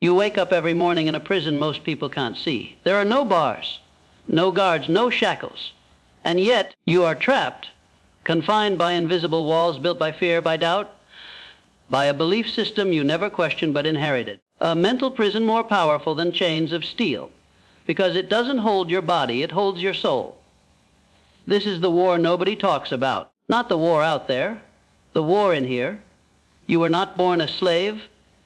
You wake up every morning in a prison most people can't see. There are no bars, no guards, no shackles. And yet you are trapped, confined by invisible walls built by fear, by doubt, by a belief system you never questioned but inherited. A mental prison more powerful than chains of steel, because it doesn't hold your body, it holds your soul. This is the war nobody talks about. Not the war out there, the war in here. You were not born a slave,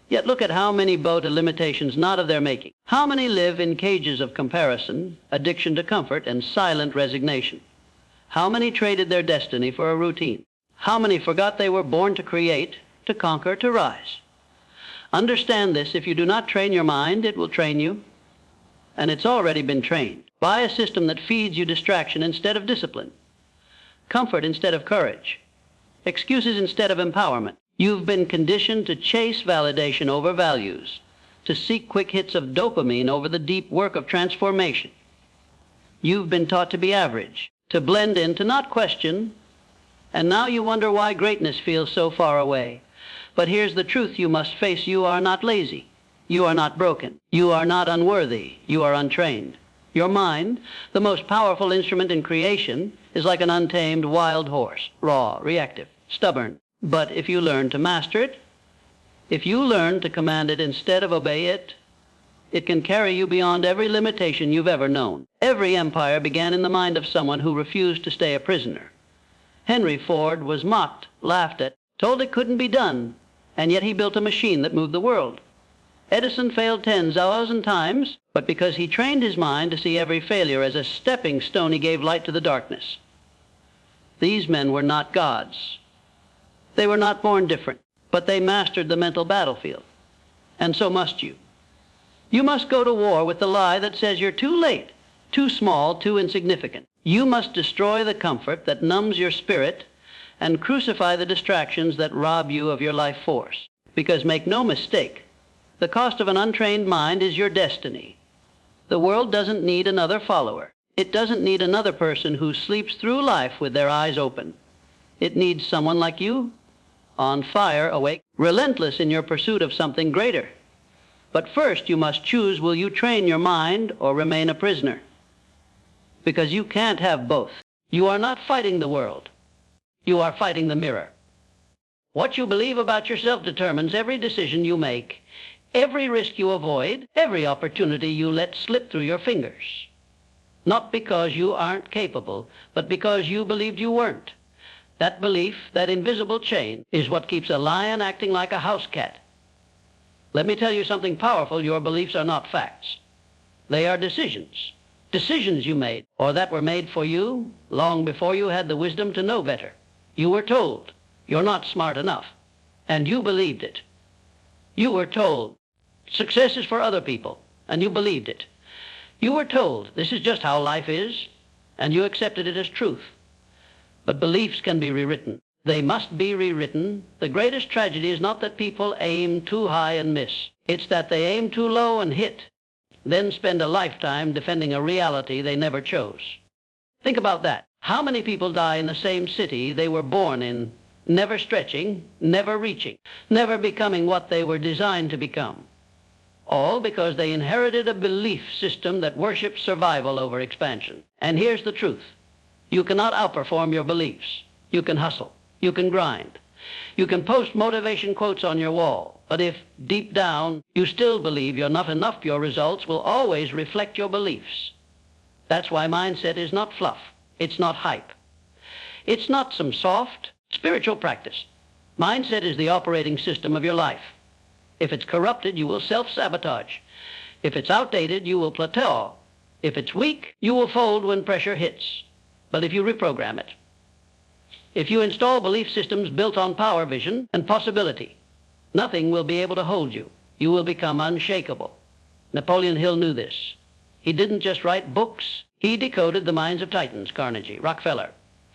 yet look at how many bow to limitations not of their making. How many live in cages of comparison, addiction to comfort, and silent resignation? How many traded their destiny for a routine? How many forgot they were born to create, to conquer, to rise? Understand this: if you do not train your mind, it will train you. And it's already been trained by a system that feeds you distraction instead of discipline, comfort instead of courage, excuses instead of empowerment. You've been conditioned to chase validation over values, to seek quick hits of dopamine over the deep work of transformation. You've been taught to be average, to blend in, to not question, and now you wonder why greatness feels so far away. But here's the truth you must face: you are not lazy. You are not broken. You are not unworthy. You are untrained. Your mind, the most powerful instrument in creation, is like an untamed wild horse, raw, reactive, stubborn. But if you learn to master it, if you learn to command it instead of obey it, it can carry you beyond every limitation you've ever known. Every empire began in the mind of someone who refused to stay a prisoner. Henry Ford was mocked, laughed at, told it couldn't be done, and yet he built a machine that moved the world. Edison failed 10,000 times, but because he trained his mind to see every failure as a stepping stone, he gave light to the darkness. These men were not gods. They were not born different, but they mastered the mental battlefield. And so must you. You must go to war with the lie that says you're too late, too small, too insignificant. You must destroy the comfort that numbs your spirit and crucify the distractions that rob you of your life force. Because make no mistake, the cost of an untrained mind is your destiny. The world doesn't need another follower. It doesn't need another person who sleeps through life with their eyes open. It needs someone like you, on fire, awake, relentless in your pursuit of something greater. But first you must choose: will you train your mind or remain a prisoner? Because you can't have both. You are not fighting the world. You are fighting the mirror. What you believe about yourself determines every decision you make, every risk you avoid, every opportunity you let slip through your fingers. Not because you aren't capable, but because you believed you weren't. That belief, that invisible chain, is what keeps a lion acting like a house cat. Let me tell you something powerful: your beliefs are not facts. They are decisions. Decisions you made, or that were made for you long before you had the wisdom to know better. You were told you're not smart enough, and you believed it. You were told success is for other people, and you believed it. You were told this is just how life is, and you accepted it as truth. But beliefs can be rewritten. They must be rewritten. The greatest tragedy is not that people aim too high and miss. It's that they aim too low and hit, then spend a lifetime defending a reality they never chose. Think about that. How many people die in the same city they were born in, never stretching, never reaching, never becoming what they were designed to become? All because they inherited a belief system that worships survival over expansion. And here's the truth: you cannot outperform your beliefs. You can hustle. You can grind. You can post motivation quotes on your wall. But if deep down you still believe you're not enough, your results will always reflect your beliefs. That's why mindset is not fluff. It's not hype. It's not some soft spiritual practice. Mindset is the operating system of your life. If it's corrupted, you will self-sabotage. If it's outdated, you will plateau. If it's weak, you will fold when pressure hits. But if you reprogram it, if you install belief systems built on power, vision, and possibility, nothing will be able to hold you. You will become unshakable. Napoleon Hill knew this. He didn't just write books. He decoded the minds of titans: Carnegie, Rockefeller,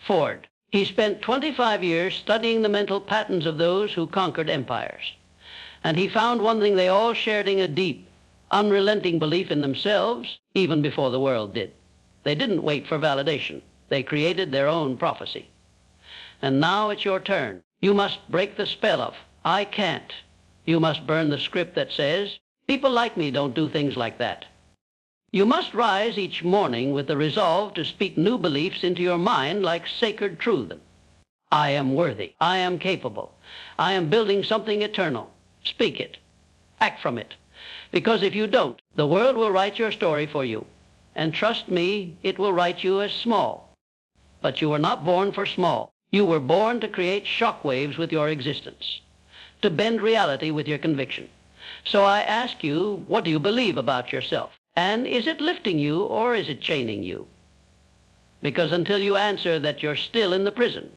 Ford. He spent 25 years studying the mental patterns of those who conquered empires. And he found one thing they all shared: a deep, unrelenting belief in themselves, even before the world did. They didn't wait for validation. They created their own prophecy. And now it's your turn. You must break the spell of "I can't." You must burn the script that says People like me don't do things like that. You must rise each morning with the resolve to speak new beliefs into your mind like sacred truth. I am worthy. I am capable. I am building something eternal. Speak it. Act from it. Because if you don't, the world will write your story for you. And trust me, it will write you as small. But you were not born for small. You were born to create shock waves with your existence, to bend reality with your conviction. So I ask you, what do you believe about yourself? And is it lifting you or is it chaining you? Because until you answer that you're still in the prison,